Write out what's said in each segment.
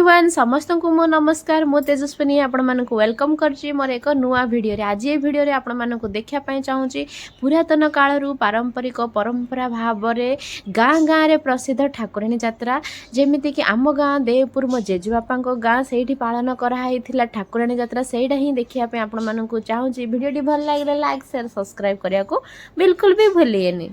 Everyone समस्त को मो नमस्कार मो तेजस्विनी आपण मानक वेलकम करछि मोर एक नुआ वीडियो रे। आज ये वीडियो रे आपण मानक देखिया पई चाहूची पुरातन कालरू पारंपरिक परंपरा भाव रे गाँ गाँ रे प्रसिद्ध ठाकुराणी यात्रा जेमिति कि आम गाँ देवपुर मो जेजेबापा गाँ सेठी पालन कराइथिला ठाकुराणी यात्रा सेटा ही देखिया पई आपण मानक चाहूची। वीडियो भल लागे लाइक शेयर सब्सक्राइब करिया को बिल्कुल भी भूलिएनी।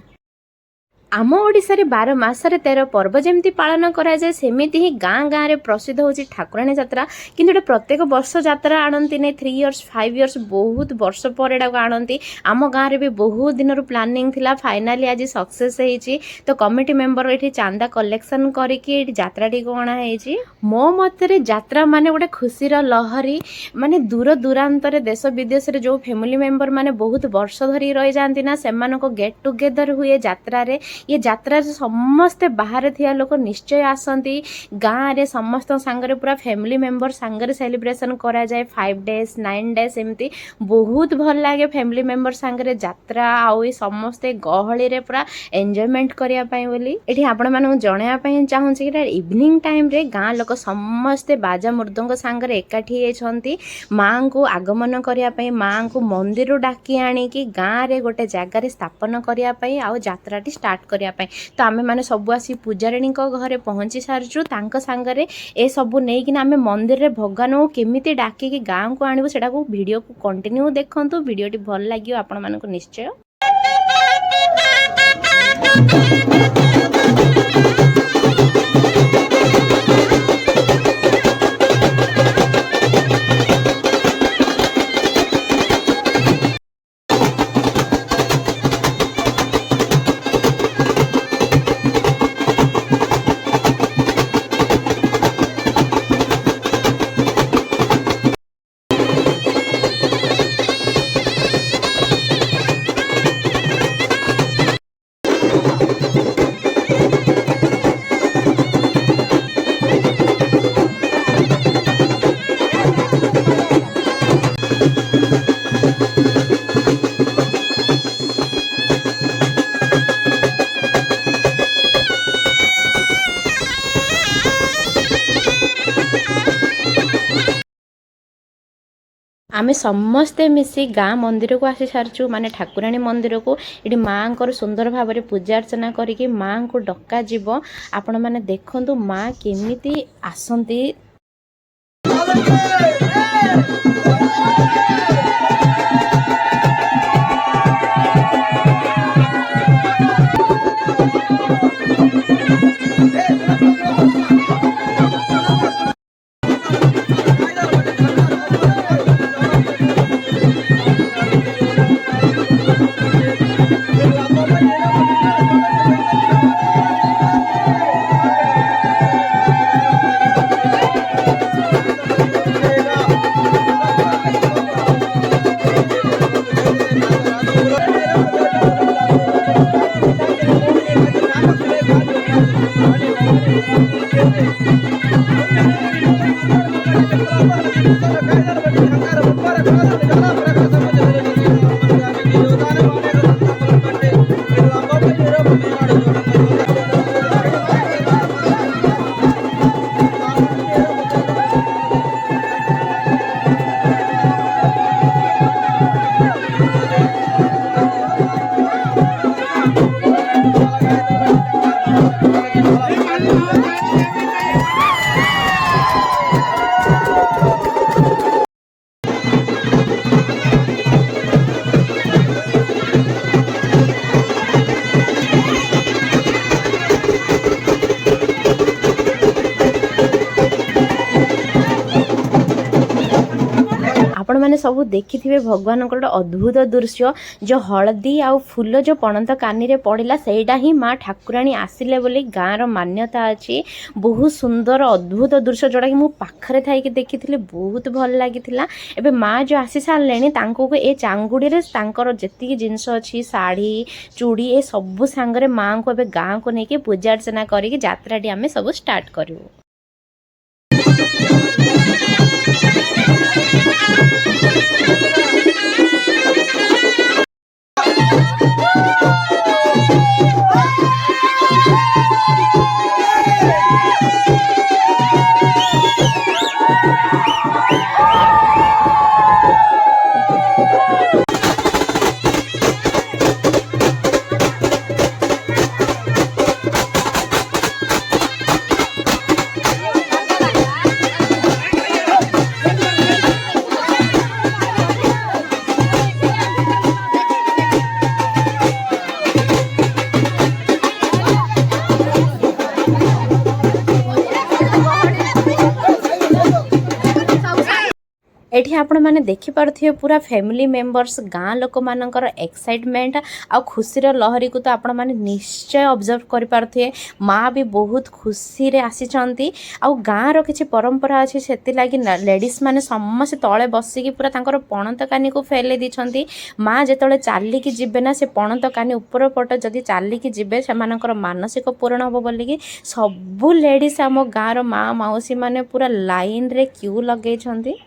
आम ओडिशा रे 12 मासरे 13 पर्व जेमती पालन करा जाए सेमिति ही गाँ गाँ रे प्रसिद्ध होची ठाकुराणी यात्रा। किंतु प्रत्येक वर्ष यात्रा आनंती ने 3 इयर्स 5 इयर्स बहुत वर्ष पर एडा आनंती। आम गाँ रे भी बहुत दिन रु प्लानिंग थिला फाइनली आज सक्सेस हेची। तो कमिटी मेंबर एठी चांदा कलेक्शन करिकि एठी यात्रा टी कोणा हेची। मो मत रे यात्रा माने गोटे खुशी रो लहरी माने दूर दूरांत रे देश विदेश रे जो फैमिली मेंबर माने बहुत वर्ष धरी रही जांती ना सेमानको गेट टुगेदर हुए यात्रा रे। ये यात्रा समस्ते बाहर थिया लोक निश्चय आसंती। गाँ रे समस्त सांगरे पूरा फैमिली मेंबर सांगरे सेलिब्रेशन करा जाए 5 डेज 9 डेज एमती बहुत भल लागे। फैमिली मेंबर सांगरे यात्रा आउ समस्ते गहली रे पूरा एन्जॉयमेंट करिया पई बोली एठी आपण मानू जणाया पई चाहूँ कि इवनिंग टाइम रे गाँ लोक समस्ते बाजा मृदंग सांगरे एकाठी हेछंती माँ को आगमन करिया पई माँ को मंदिर डाकी आनी कि गाँ रे गोटे जगह रे स्थापन करिया पई आउ यात्रा टी स्टार्ट करिया पई। तो आमे माने सब आसी पूजारिणी को घरे पहुंची सारजु तांको सांगरे ए सब नै कि आमे मंदिर रे भगवान को केमिति डाकी कि गाँ को आनिबो सेटा को वीडियो को कंटिन्यू देखंतु। वीडियो टी भल लागियो आपण मानको निश्चय। आमे समस्ते मिसी गाँ मंदिर को आसी सारचु माने ठाकुराणी मंदिर को इडी माँ को सुंदर भाव में पूजा अर्चना करिकि माँ को डका जीव। आपण माने देखंतु माँ केमिति आसंती। आपण मैंने सब देखि थे भगवान गोटे अद्भुत दृश्य जो हलदी आउ फूल जो पणत कानी रे पड़िला सेटा ही माँ ठाकुराणी आसिले बोली गाँ रो मान्यता अच्छी। बहुत सुंदर अद्भुत दृश्य जोड़ा कि मु पाखरे थाई कि देखी बहुत भल लगी। एबे माँ जो आसी सारे तांको ए चांगुड़ी रे तांकर जेतिकी जिनस अच्छी साड़ी चूड़ी ए सब सांगरे माँ को एबे गाँ को लेकिन पूजा अर्चना करी यात्राटी आमे सब स्टार्ट करू। एठी आपण माने देखि पारथिए पूरा फैमिली मेंबर्स गाँ लोक मानकर एक्साइटमेंट आ खुशी लहरी को तो आपण माने निश्चय ऑब्जर्व करि पारथिए। माँ भी बहुत खुशी रे आसी छंती आ गाँ रो किछि परंपरा अछि सेति लागी लेडीज माने समस्त तळे बसिकी पूरा तांकर पणत कानी को फेले दी छंती। माँ जेतळे चाली की जिबे ना से पणत कानी ऊपर पट जदी चाली की जिबे से मानकर मानसिक पूर्ण हो बोली कि सबु लेडीज आम गाँ रो माँ माउसी माने पूरा लाइन रे क्यू लगे छंती।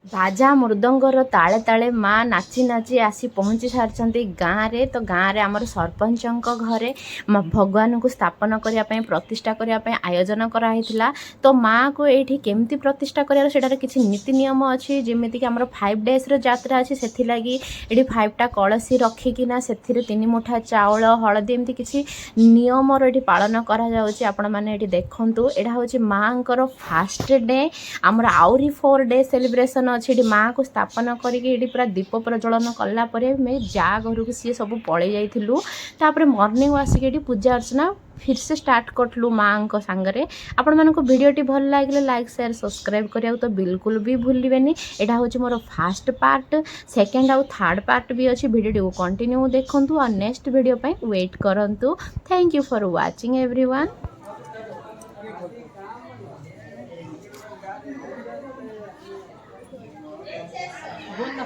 बाजा मृदंगर ताले ताले माँ नाची नाची आसी पहुँची सारी गाँव रे। तो गाँव रे आमर सरपंच घरे भगवान को स्थापन करने प्रतिष्ठा करने आयोजन कराइला। तो माँ को ये केमती प्रतिष्ठा करार से किसी नीति नियम अच्छी जमीक आम 5 days यात्रा अच्छी से लगी ये 5टा कलसी रखिकिना से 3 मुठा चाउल हलदी एमती किसी नियम ये पालन कर देखु। यहाँ हूँ माँ को फास्ट डे आमर आउरी 4 day सेलिब्रेशन अच्छी माँ को स्थापन करके पूरा दीप प्रज्वलन कलापर मैं जा घर को सी सब पलि जाइलु। तापर मॉर्निंग आसिक पूजा अर्चना फिर से स्टार्ट कलु माँ को सांगरे। आपण मानक वीडियोटी भल लगे लाइक शेयर सब्सक्राइब करिया तो बिल्कुल भी भूलिबेनी। एटा होची मोर फर्स्ट पार्ट, सेकंड आउ थर्ड पार्ट भी अच्छी वीडियोटी को कंटिन्यू देखंतु और नेक्स्ट वीडियो पे वेट करंतु। Thank you for watching everyone. बोल ना